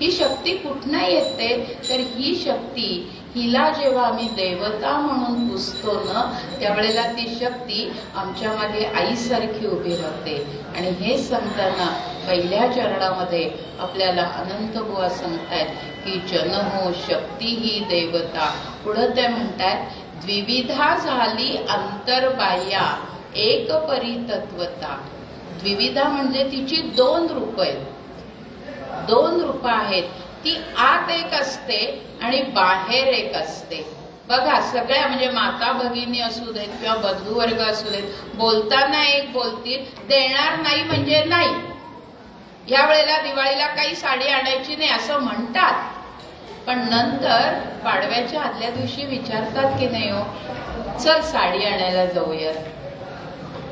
ही शक्ती कुठनं येते तर ही शक्ती हिला जेव्हा आम्ही देवता म्हणून पुजतो ना त्यावेळेला ती शक्ती आमच्या मागे आईसारखी उभी राहते. आणि हे सांगताना पहिल्या चरणामध्ये आपल्याला अनंत बुवा सांगतायत की जन हो शक्ती ही देवता. पुढं ते म्हणतायत द्विविधा झाली अंतर्बाह्या एक परितत्वता. द्विविधा म्हणजे तिची दोन रूप आहेत, दोन रूप आहेत. ती आत एक असते आणि बाहेर एक असते. बघा सगळ्या म्हणजे माता भगिनी असू देत किंवा बंधुवर्ग असू देत, बोलताना एक बोलतील, देणार नाही म्हणजे नाही. या वेळेला दिवाळीला काही साडी आणायची नाही असं म्हणतात, पण नंतर पाडव्याच्या आदल्या दिवशी विचारतात की नाही हो चल साडी आणायला जाऊया.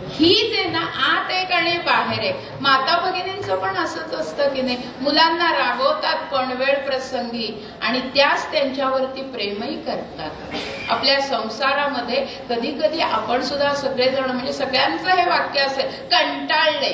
हीच आहे ना, आत एक आणि बाहेर एक. माता भगिनींचं पण असंच असतं की नाही, मुलांना रागवतात पण वेळ प्रसंगी आणि त्याच त्यांच्यावरती प्रेमही करतात. आपल्या संसारामध्ये कधी कधी आपण सुद्धा सगळेजण म्हणजे सगळ्यांचं हे वाक्य असेल, कंटाळले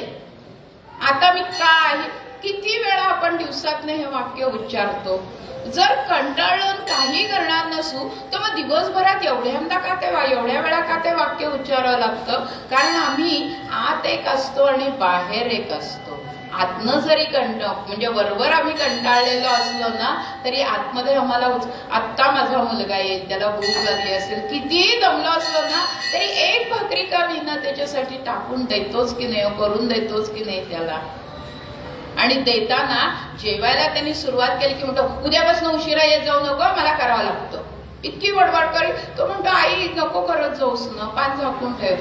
आता मी काय. किती वेळा आपण दिवसातनं हे वाक्य उच्चारतो. जर कंटाळून काही करणार नसू तर मग दिवसभरात एवढ्या वेळा का ते वाक्य उच्चारावं लागतं. कारण आम्ही आत एक असतो आणि बाहेर एक असतो. आतनं जरी म्हणजे वरवर आम्ही कंटाळलेलो असलो ना तरी आतमध्ये आम्हाला आत्ता माझा मुलगा येईल, त्याला भूक लागली असेल, कितीही दमलो असलो ना तरी एक भाकरी का विना त्याच्यासाठी टाकून देतोच की नाही, करून देतोच की नाही त्याला. आणि देताना जेवायला त्यांनी सुरुवात केली की म्हणतो उद्यापासून उशिरा येत जाऊ नको, मला करावं लागतं. इतकी बडबड करी तो म्हणतो आई नको करत जाऊस ना, पान झाकून ठेव.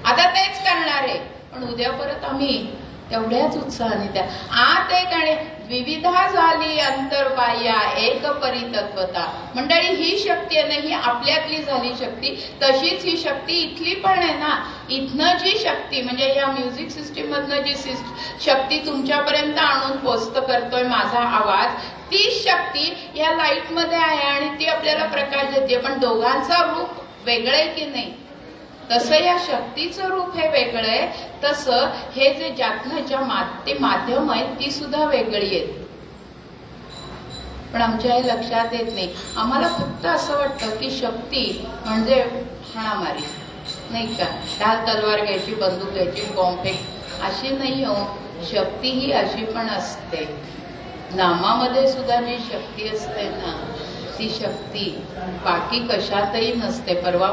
आता तेच करणार आहे, पण उद्या परत आम्ही तेवढ्याच उत्साहाने त्या. आत एक आणि विविधा झाली अंतर्बाह्या एक परितत्वता. मंडळी ही शक्ती आहे ना, ही आपल्यातली झाली शक्ती. तशीच ही शक्ती इथली पण आहे ना. इथनं जी शक्ती म्हणजे या म्युझिक सिस्टीम मधनं जी शक्ती तुमच्यापर्यंत आणून पोस्ट करतोय माझा आवाज, ती शक्ती या लाईट मध्ये आहे आणि ती आपल्याला प्रकाश देते. पण दोघांचा रूप वेगळं आहे की नाही, तसं या शक्तीचं रूप हे वेगळं आहे. तसं हे जे ज्यातनं ते माध्यम आहे ती सुद्धा वेगळी आहेत. पण आमच्या हे लक्षात येत नाही. आम्हाला फक्त असं वाटतं की शक्ती म्हणजे हाणामारी नाही का, ढाल तलवार घ्यायची, बंदूक घ्यायची, बॉम्ब फेक, अशी नाही हो. शक्ती ही अशी पण असते. नामामध्ये सुद्धा जी शक्ती असते ना ती शक्ती बाकी कशातही नसते. परवा